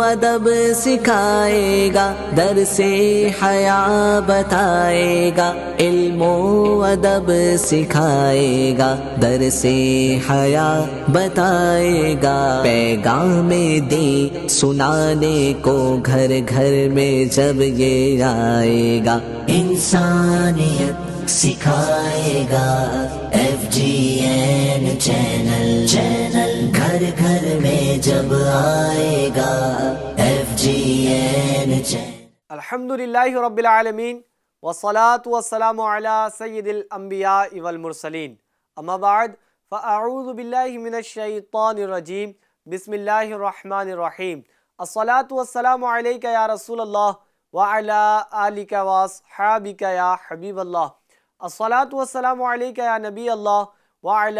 ادب سکھائے گا، درس حیا بتائے گا، علم و ادب سکھائے گا، درس حیا بتائے گا، پیغام دین سنانے کو گھر گھر میں جب یہ آئے گا، انسانیت سکھائے گا، FGN چینل گھر گھر میں جب آئے گا، FGN چینل۔ الحمدللہ رب العالمین والصلاة والسلام علی سید الانبیاء والمرسلین، اما بعد فاعوذ باللہ من الشیطان الرجیم، بسم اللہ الرحمن الرحیم، الصلاة والسلام علیک یا رسول اللہ وعلی آلک واصحابک یا حبیب اللہ، الصلاة والسلام علیک یا نبی اللہ وعلی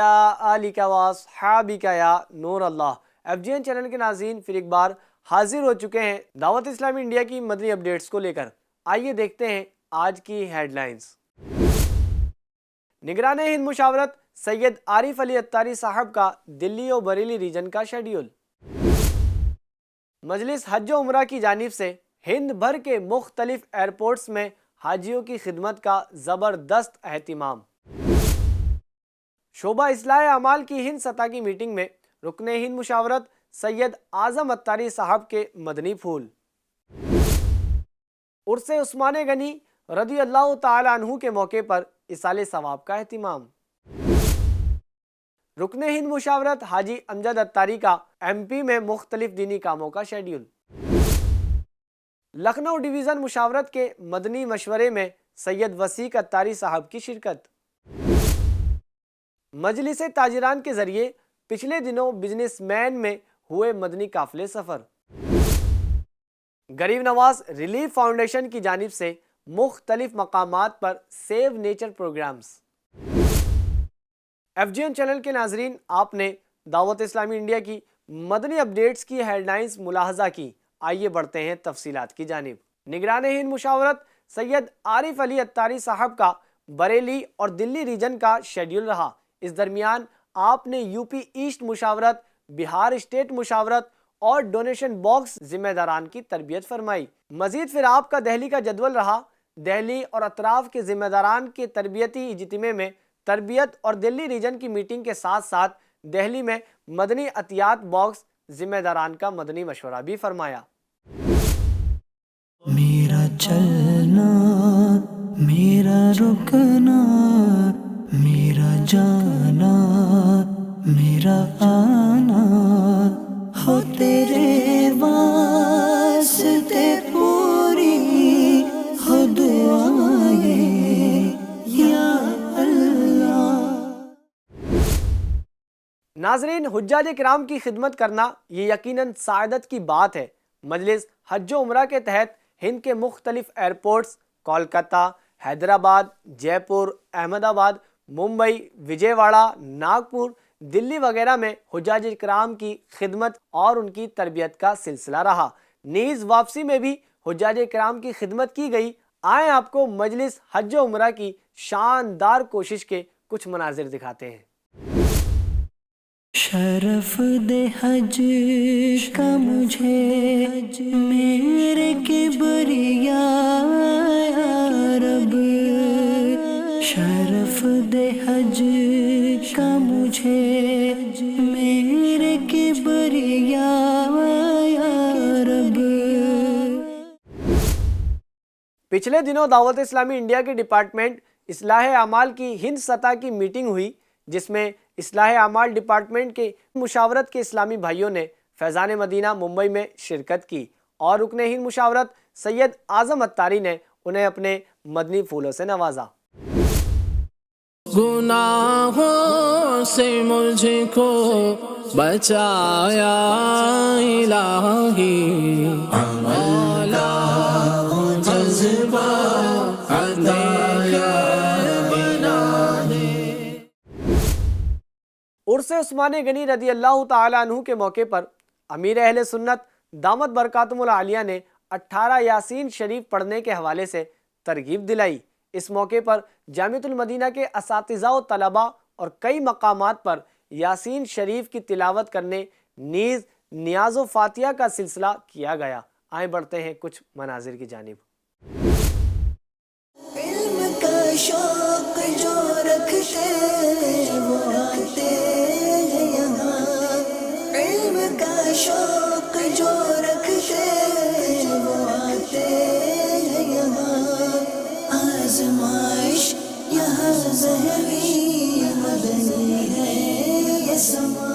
آلک واصحابک یا نور اللہ۔ FGN چینل کے ناظرین پھر ایک بار حاضر ہو چکے ہیں دعوت اسلامی انڈیا کی مدنی اپڈیٹس کو لے کر۔ آئیے دیکھتے ہیں آج کی ہیڈ لائنز۔ نگران ہند مشاورت سید عارف علی اتاری صاحب کا دلی و بریلی ریجن کا شیڈیول۔ مجلس حج و عمرہ کی جانب سے ہند بھر کے مختلف ایئرپورٹس میں حاجیوں کی خدمت کا زبردست اہتمام۔ شعبہ اصلاح اعمال کی ہند سطح کی میٹنگ میں رکن ہند مشاورت سید اعظم اتاری صاحب کے مدنی پھول۔ عرس عثمان غنی رضی اللہ تعالی عنہ کے موقع پر ایصال ثواب کا اہتمام۔ رکن ہند مشاورت حاجی امجد اتاری کا MP میں مختلف دینی کاموں کا شیڈیول۔ لکھنؤ ڈویژن مشاورت کے مدنی مشورے میں سید وسیق اتاری صاحب کی شرکت۔ مجلس تاجران کے ذریعے پچھلے دنوں بزنس مین میں ہوئے مدنی قافلے سفر۔ غریب نواز ریلیف فاؤنڈیشن کی جانب سے مختلف مقامات پر save nature programmes. FGN channel کے ناظرین، آپ نے دعوت اسلامی انڈیا کی مدنی اپڈیٹس کی ہیڈ لائنز ملاحظہ کی۔ آئیے بڑھتے ہیں تفصیلات کی جانب۔ نگران ہند مشاورت سید عارف علی اتاری صاحب کا بریلی اور دلی ریجن کا شیڈیول رہا۔ اس درمیان آپ نے UP ایسٹ مشاورت، بہار اسٹیٹ مشاورت اور ڈونیشن باکس ذمہ داران کی تربیت فرمائی۔ مزید پھر آپ کا دہلی کا جدول رہا۔ دہلی اور اطراف کے ذمہ داران کے تربیتی اجتماع میں تربیت اور دلی ریجن کی میٹنگ کے ساتھ ساتھ دہلی میں مدنی عطیات باکس ذمہ داران کا مدنی مشورہ بھی فرمایا۔ میرا چلنا، میرا رکنا، میرا جانا، میرا آنا، ہو تیرے واسطے پوری ہو دعائیں یا اللہ۔ ناظرین، حجاج کرام کی خدمت کرنا یہ یقیناً سعادت کی بات ہے۔ مجلس حج و عمرہ کے تحت ہند کے مختلف ایئرپورٹس کولکتہ، حیدرآباد، جے پور، احمد آباد، ممبئی، وجے واڑہ، ناگپور، دلی وغیرہ میں حجاج کرام کی خدمت اور ان کی تربیت کا سلسلہ رہا۔ نیز واپسی میں بھی حجاج کرام کی خدمت کی گئی۔ آئیں آپ کو مجلس حج و عمرہ کی شاندار کوشش کے کچھ مناظر دکھاتے ہیں۔ شرف دے حج کا مجھے میرے کبریا یا رب، شرف دے حج کا مجھے میرے کبریا یا رب۔ پچھلے دنوں دعوت اسلامی انڈیا کے ڈپارٹمنٹ اصلاح اعمال کی ہند سطح کی میٹنگ ہوئی، جس میں اصلاح اعمال ڈپارٹمنٹ کے مشاورت کے اسلامی بھائیوں نے فیضان مدینہ ممبئی میں شرکت کی اور رکن ہند مشاورت سید اعظم اتاری نے انہیں اپنے مدنی پھولوں سے نوازا۔ گناہوں سے مجھ کو بچایا الہی، جذبہ عرس عثمان غنی رضی اللہ تعالی عنہ کے موقع پر امیر اہل سنت دامت برکاتہم العالیہ نے 18 یاسین شریف پڑھنے کے حوالے سے ترغیب دلائی۔ اس موقع پر جامعۃ المدینہ کے اساتذہ و طلباء اور کئی مقامات پر یاسین شریف کی تلاوت کرنے نیز نیاز و فاتحہ کا سلسلہ کیا گیا. آئیں بڑھتے ہیں کچھ مناظر کی جانب. علم کا شوق جو رکھتے وہ آتے ہیں یہاں. علم کا شوق جو رکھتے وہ آتے ہیں یہاں. آزمائش یہاں ظہری مدنی ہے یہ سما.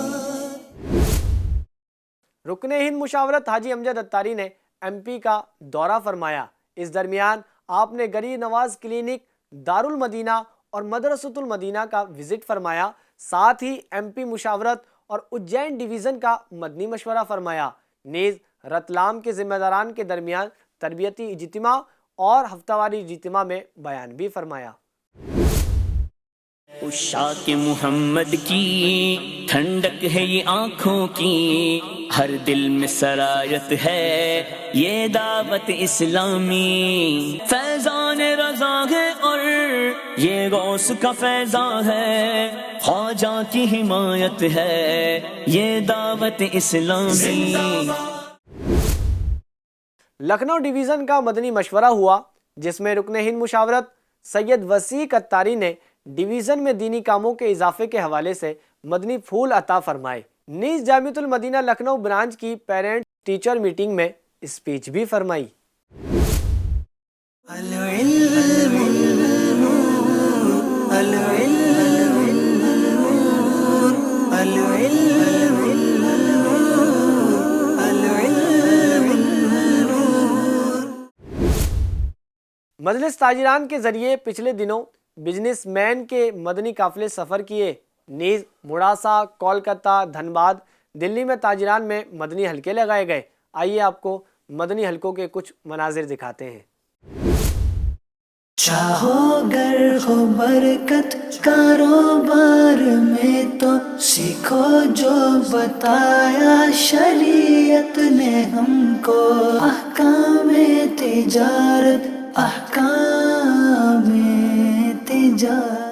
رکن ہند مشاورت حاجی امجد اتاری نے ایم پی کا دورہ فرمایا. اس درمیان آپ نے غریب نواز کلینک، دارالمدینہ اور مدرسۃ المدینہ کا وزٹ فرمایا. ساتھ ہی ایم پی مشاورت اور اجین ڈویژن کا مدنی مشورہ فرمایا. نیز رتلام کے ذمہ داران کے درمیان تربیتی اجتماع اور ہفتہ واری اجتماع میں بیان بھی فرمایا. عشاق محمد کی ٹھنڈک ہے یہ آنکھوں کی، ہر دل میں سرایت ہے یہ دعوت اسلامی. فیضان رضا ہے اور یہ غوث کا فیضان ہے، خواجہ کی حمایت ہے یہ دعوت اسلامی. لکھنؤ ڈویژن کا مدنی مشورہ ہوا جس میں رکن ہند مشاورت سید وسیق اتاری نے ڈویژن میں دینی کاموں کے اضافے کے حوالے سے مدنی پھول عطا فرمائے. نیز جامعۃ المدینہ لکھنؤ برانچ کی پیرنٹ ٹیچر میٹنگ میں اسپیچ بھی فرمائی. مجلس تاجران کے ذریعے پچھلے دنوں بزنس مین کے مدنی قافلے سفر کیے. نیز موڑاسا، کولکتہ، دھنباد، دلی میں تاجران میں مدنی حلقے لگائے گئے. آئیے آپ کو مدنی حلقوں کے کچھ مناظر دکھاتے ہیں. چاہو گر ہو برکت کاروبار میں تو سیکھو جو بتایا شریعت نے ہم کو. احکام تجارت، احکام تجارت.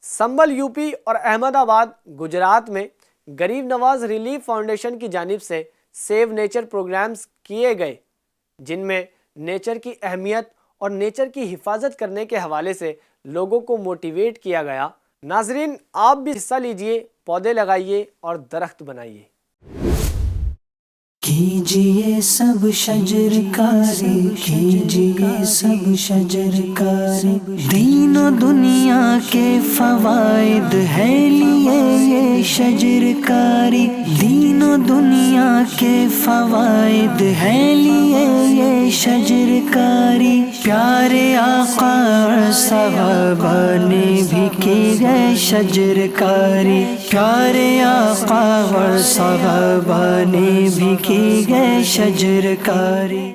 سنبل یو پی اور احمد آباد گجرات میں غریب نواز ریلیف فاؤنڈیشن کی جانب سے سیو نیچر پروگرامز کیے گئے، جن میں نیچر کی اہمیت اور نیچر کی حفاظت کرنے کے حوالے سے لوگوں کو موٹیویٹ کیا گیا. ناظرین آپ بھی حصہ لیجئے، پودے لگائیے اور درخت بنائیے. کیجئے سب شجر کاری، کیجئے سب شجر کاری، دین و دنیا کے فوائد ہے لیے یہ شجر کاری. دین و دنیا کے فوائد ہے لیے یہ شجر کاری. پیارے آقا اور صحابہ نے بھی کی ہے شجر کاری. پیارے آقا اور صحابہ نے بھی کی گئے شجر کاری.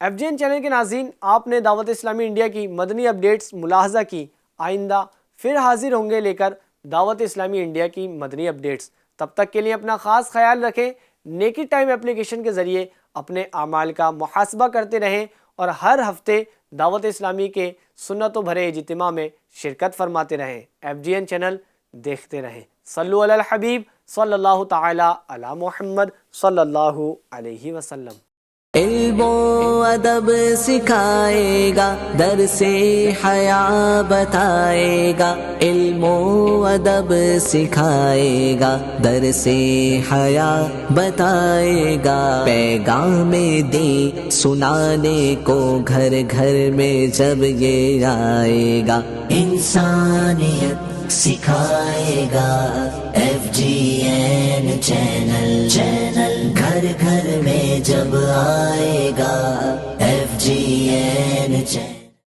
ایف جی این چینل کے ناظرین، آپ نے دعوت اسلامی انڈیا کی مدنی اپڈیٹس ملاحظہ کی. آئندہ پھر حاضر ہوں گے لے کر دعوت اسلامی انڈیا کی مدنی اپڈیٹس. تب تک کے لیے اپنا خاص خیال رکھیں. نیکی ٹائم اپلیکیشن کے ذریعے اپنے اعمال کا محاسبہ کرتے رہیں اور ہر ہفتے دعوت اسلامی کے سنتوں بھرے اجتماع میں شرکت فرماتے رہیں. ایف جی این چینل دیکھتے رہیں. صلو علی الحبیب صلی اللہ تعالی علی محمد صلی اللہ علیہ وسلم. علم و ادب سکھائے گا، درس حیا بتائے گا. علم و ادب سکھائے گا، درس حیا بتائے گا. پیغام دین سنانے کو گھر گھر میں جب یہ آئے گا. انسانیت سکھائے گا. ایف جی این چینل گھر گھر میں جب آئے گا. F G N channel